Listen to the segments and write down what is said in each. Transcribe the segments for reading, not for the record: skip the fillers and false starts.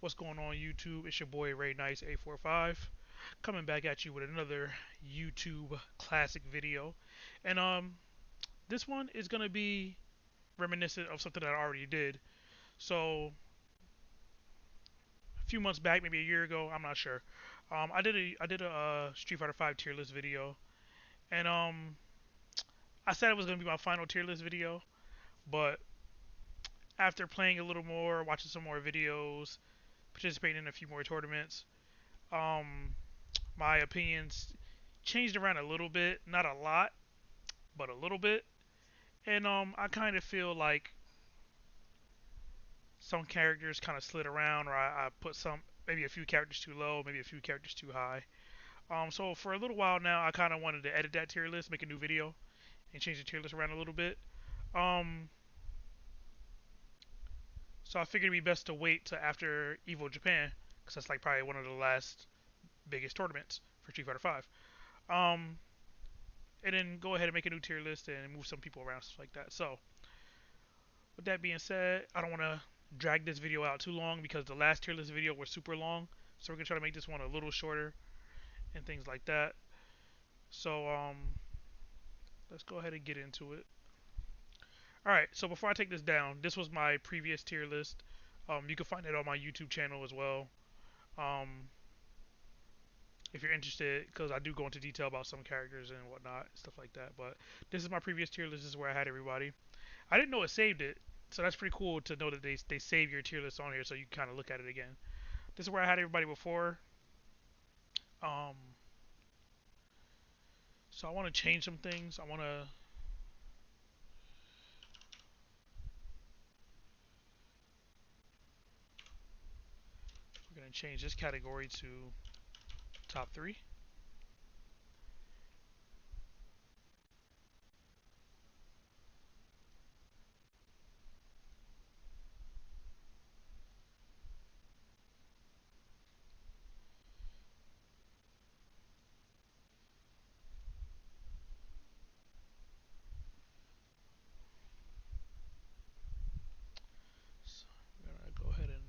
What's going on YouTube? It's your boy Ray Nice 845 coming back at you with another YouTube classic video. And this one is gonna be reminiscent of something that I already did. So a few months back, maybe a year ago, I'm not sure. I did a Street Fighter 5 tier list video, and I said it was gonna be my final tier list video, but after playing a little more, watching some more videos, participating in a few more tournaments, um, my opinions changed around a little bit, not a lot, but a little bit. And I kind of feel like some characters kind of slid around, or I put some, maybe a few characters too low, maybe a few characters too high. So for a little while now, I kind of wanted to edit that tier list, make a new video, and change the tier list around a little bit. Um, so I figured it'd be best to wait till after Evo Japan, because that's like probably one of the last biggest tournaments for Street Fighter 5. Um, and then go ahead and make a new tier list and move some people around, stuff like that. So with that being said, I don't want to drag this video out too long because the last tier list video was super long. So we're gonna try to make this one a little shorter and things like that. So let's go ahead and get into it. All right. So before I take this down, this was my previous tier list. You can find it on my YouTube channel as well. Um, if you're interested, because I do go into detail about some characters and whatnot, stuff like that. But this is my previous tier list. This is where I had everybody. I didn't know it saved it, so that's pretty cool to know that they save your tier list on here, so you can kind of look at it again. This is where I had everybody before. Um, so I want to change some things. We're gonna change this category to top three. So we're gonna go ahead and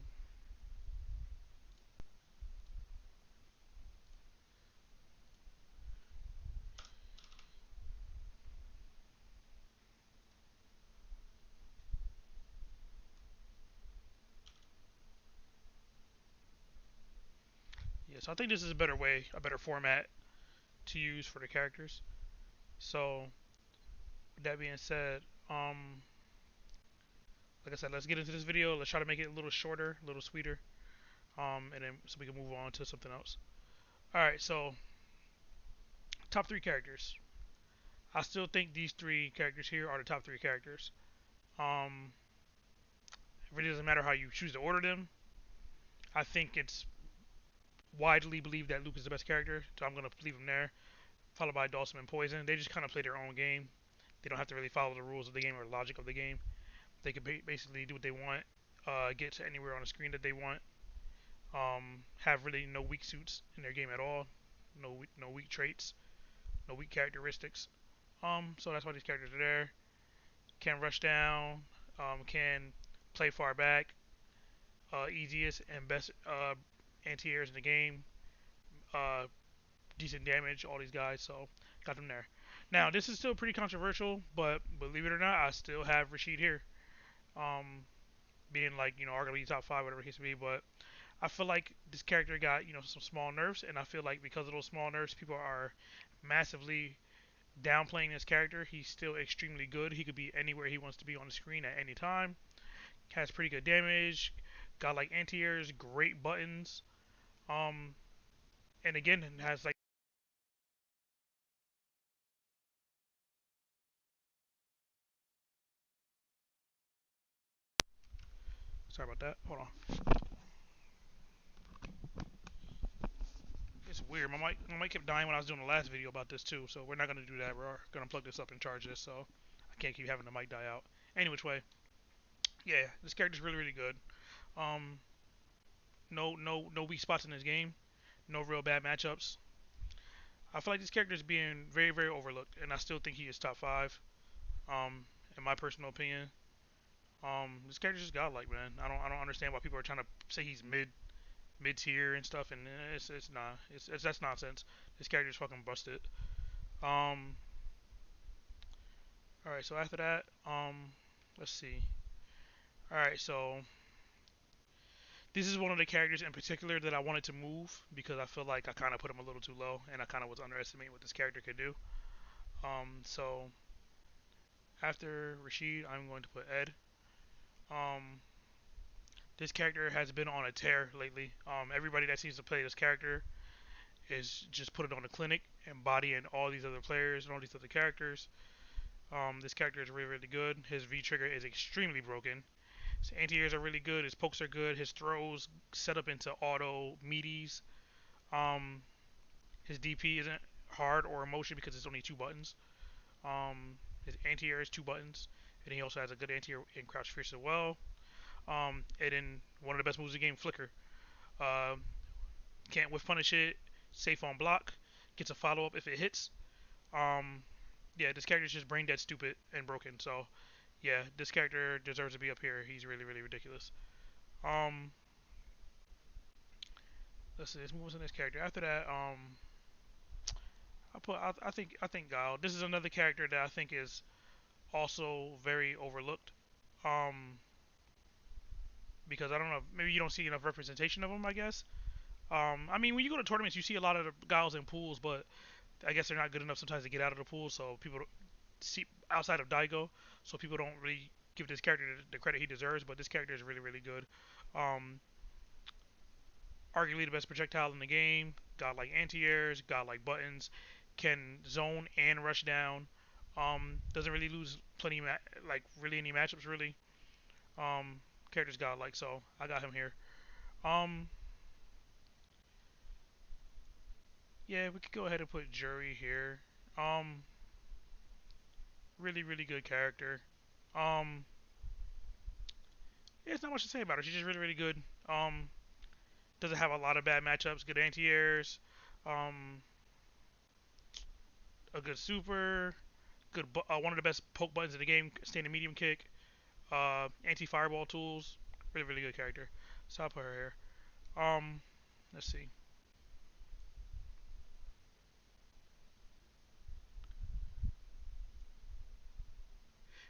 yeah. So I think this is a better way, a better format to use for the characters. So with that being said, like I said, let's get into this video. Let's try to make it a little shorter, a little sweeter, and then so we can move on to something else. All right. So top three characters. I still think these three characters here are the top three characters. Um, it really doesn't matter how you choose to order them. I think it's widely believed that Luke is the best character, so I'm gonna leave him there. Followed by Dawson and Poison. They just kind of play their own game. They don't have to really follow the rules of the game or the logic of the game. They can basically do what they want, get to anywhere on the screen that they want. Have really no weak suits in their game at all. No weak traits, no weak characteristics. So that's why these characters are there. Can rush down. Can play far back. Easiest and best anti-airs in the game. Uh, Decent damage, all these guys, so got them there. Now, this is still pretty controversial, but believe it or not, I still have Rashid here. Um, Being like, arguably top five, whatever it case may be, but I feel like this character got, some small nerfs, and I feel like because of those small nerfs, people are massively downplaying this character. He's still extremely good. He could be anywhere he wants to be on the screen at any time. Has pretty good damage. Got like anti-airs, great buttons. Um, and again, has like sorry about that. Hold on. It's weird. My mic kept dying when I was doing the last video about this too. So we're not gonna do that. We're gonna plug this up and charge this. So I can't keep having the mic die out. Any which way, yeah, this character's really good. Um, no weak spots in this game. No real bad matchups. I feel like this character is being very overlooked, and I still think he is top five. In my personal opinion. This character's just godlike, man. I don't understand why people are trying to say he's mid tier and stuff, and it's not. It's that's nonsense. This character's fucking busted. Um, all right. So after that, let's see. All right. So this is one of the characters in particular that I wanted to move because I feel like I kind of put him a little too low, and I kind of was underestimating what this character could do. So after Rashid, I'm going to put Ed. Um, this character has been on a tear lately. Everybody that seems to play this character is just put it on a clinic, embodying all these other players and all these other characters. This character is really, really good. His V trigger is extremely broken. His anti-airs are really good. His pokes are good. His throws set up into auto meaties. Um, his DP isn't hard or emotion because it's only two buttons. His anti-air is two buttons, and he also has a good anti-air in Crouch Fierce as well. And then one of the best moves in the game, Flicker. Uh, can't whiff punish it. Safe on block. Gets a follow up if it hits. Um, yeah, this character is just brain dead, stupid, and broken. So yeah, this character deserves to be up here. He's really, really ridiculous. Um, let's see. Let's move on to this character. After that, I think Guile. This is another character that I think is also very overlooked. Um, because I don't know, maybe you don't see enough representation of him. I guess. I mean, when you go to tournaments, you see a lot of the Guiles in pools, but I guess they're not good enough sometimes to get out of the pool. So people see outside of Daigo, so people don't really give this character the credit he deserves. But this character is really, really good. Um, arguably the best projectile in the game. Got like anti-airs, got like buttons, can zone and rush down. Doesn't really lose plenty like really any matchups really. Character's got like so I got him here. Um, yeah, we could go ahead and put Jury here. Um, really really good character. Um, yeah, there's not much to say about her. She's just really really good. Doesn't have a lot of bad matchups. Good anti-airs. Um, a good super. Good. One of the best poke buttons in the game. Standing medium kick. Anti-fireball tools. Really really good character. So I'll put her here. Let's see.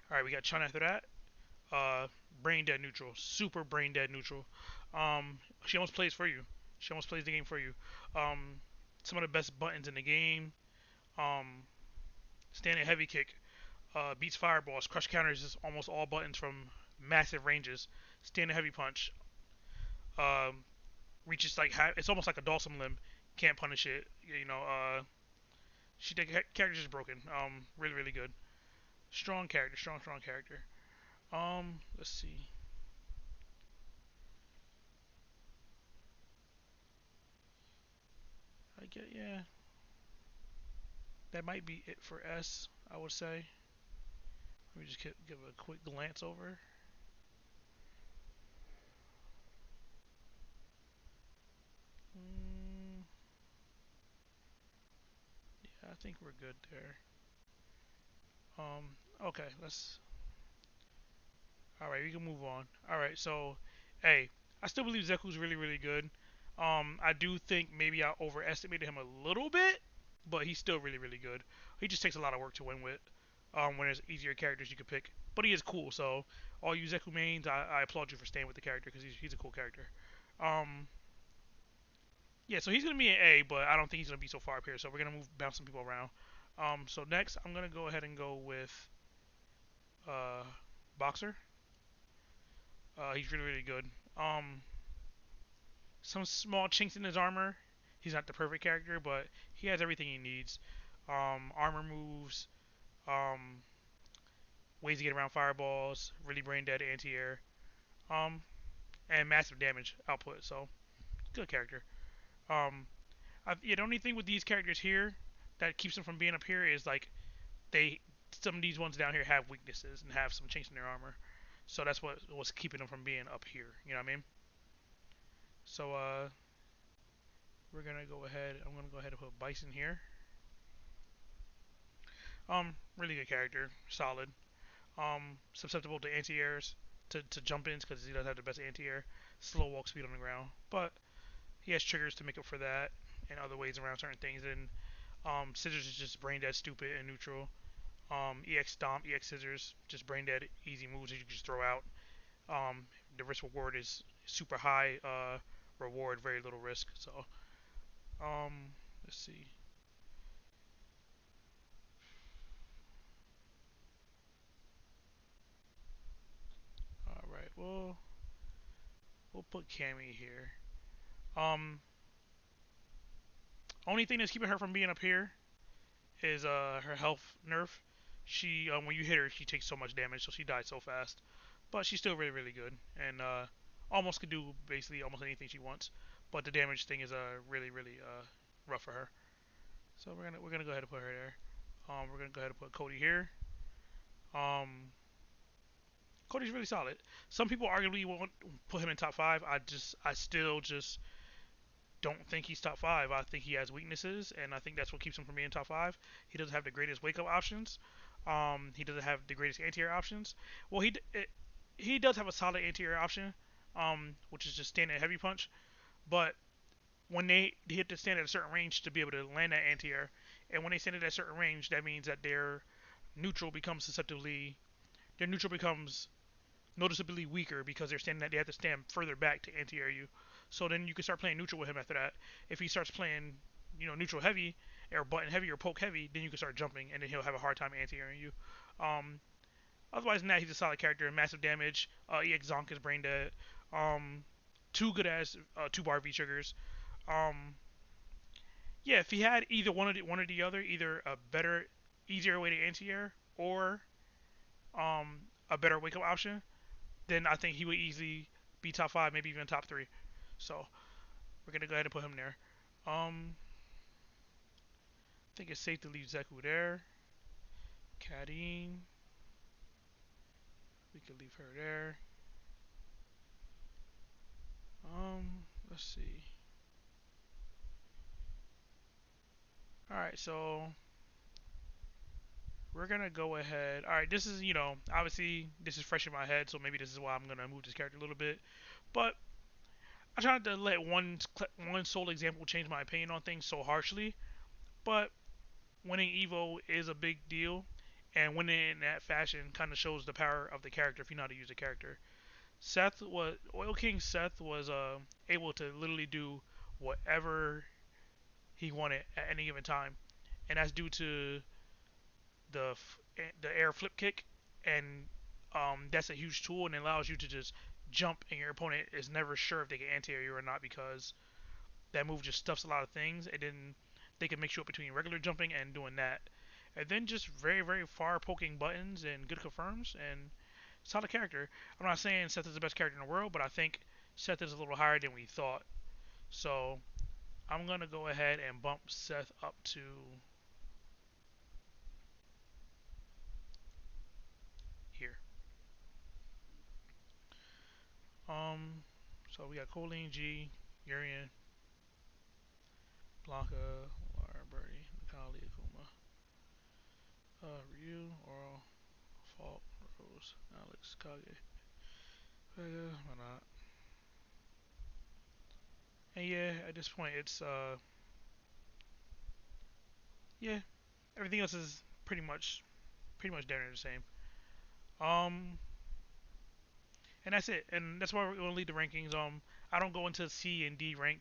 All right, we got Chun after that. Uh, brain dead neutral. Super brain dead neutral. She almost plays for you. She almost plays the game for you. Um, some of the best buttons in the game. Um, standing heavy kick. Beats fireballs. Crush counters is almost all buttons from massive ranges. Standing heavy punch. Um, reaches like it's almost like a Dawson limb. Can't punish it. You know. The character's just broken. Really really good. Strong character. Strong character. Let's see. I get yeah. That might be it for S. I would say. Let me just give a quick glance over. Mm, yeah, I think we're good there. Okay, let's. All right, we can move on. All right, so, hey, I still believe Zeku's really, really good. I do think maybe I overestimated him a little bit, but he's still really, really good. He just takes a lot of work to win with. When there's easier characters you could pick, but he is cool. So, all you Zeku mains, I applaud you for staying with the character because he's a cool character. Um, Yeah, so he's gonna be an A, but I don't think he's gonna be so far up here. So we're gonna bounce some people around. So next, I'm gonna go ahead and go with uh, Boxer. He's really really good. Um, some small chinks in his armor. He's not the perfect character, but he has everything he needs. Armor moves, um, ways to get around fireballs, really brain dead anti-air, um, and massive damage output. So good character. Um, yeah, the only thing with these characters here that keeps them from being up here is like they some of these ones down here have weaknesses and have some chinks in their armor. So that's what was keeping them from being up here. You know what I mean? So we're gonna go ahead. I'm gonna go ahead and put Bison here. Really good character, solid. Susceptible to anti-airs. to jump ins because he doesn't have the best anti-air, slow walk speed on the ground. But he has triggers to make up for that and other ways around certain things. And scissors is just brain dead stupid and neutral. EX stomp, EX scissors, just brain dead easy moves that you can just throw out. Um, the risk reward is super high. Reward very little risk. So let's see. All right, well we'll put Cammy here. Um, only thing that's keeping her from being up here is her health nerf. She when you hit her, she takes so much damage, so she dies so fast. But she's still really really good and almost could do basically almost anything she wants. But the damage thing is really really rough for her. So we're gonna go ahead and put her there. We're gonna go ahead and put Cody here. Um, Cody's really solid. Some people arguably won't put him in top five. I still just don't think he's top five. I think he has weaknesses, and I think that's what keeps him from being top five. He doesn't have the greatest wake up options. He doesn't have the greatest anti-air options. Well, he does have a solid anti-air option, which is just stand at heavy punch. But when they hit to stand at a certain range to be able to land that anti-air, and when they stand at a certain range, that means that neutral becomes susceptibly their neutral becomes noticeably weaker because they have to stand further back to anti-air you. So then you can start playing neutral with him after that. If he starts playing, neutral heavy or button heavy or poke heavy, then you can start jumping and then he'll have a hard time anti-airing you. Um, Otherwise than that, he's a solid character. Massive damage. EX Zonk is brain dead. Um, Two good as two bar V triggers. Um, yeah, if he had either one or the other, either a better, easier way to anti-air or a better wake up option, then I think he would easily be top five, maybe even top three. So we're gonna go ahead and put him there. I think it's safe to leave Zeku there. Kadeen, we could leave her there. Let's see. All right, so we're gonna go ahead. All right, this is obviously this is fresh in my head, so maybe this is why I'm gonna move this character a little bit. But I tried to let one sole example change my opinion on things so harshly. But winning Evo is a big deal, and winning in that fashion kind of shows the power of the character if you know how to use the character. Oil King Seth was able to literally do whatever he wanted at any given time, and that's due to the the air flip kick, and that's a huge tool and it allows you to just jump, and your opponent is never sure if they can anti-air you or not because that move just stuffs a lot of things, and then they can mix you up between regular jumping and doing that. And then just very, very far poking buttons and good confirms and solid character. I'm not saying Seth is the best character in the world, but I think Seth is a little higher than we thought. So I'm gonna go ahead and bump Seth up to here. Um, so we got Colleen G, Urian, Blanca, Lara, Birdie, Nakali, Akuma, Ryu, Oral, Fault, Rose, Alex, Kage, Vega, why not? And yeah, at this point, it's yeah, everything else is pretty much down there the same. Um, and that's it. And that's why we're gonna lead the rankings. I don't go into C and D rank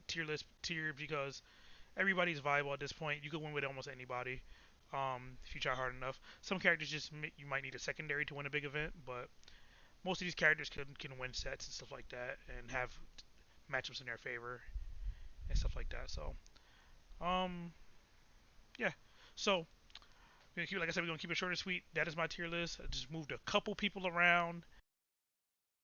tier because everybody's viable at this point. You can win with almost anybody. If you try hard enough. Some characters you might need a secondary to win a big event, but most of these characters can win sets and stuff like that and have matchups in their favor and stuff like that. So um yeah. So like I said, we're gonna keep it short and sweet. That is my tier list. I just moved a couple people around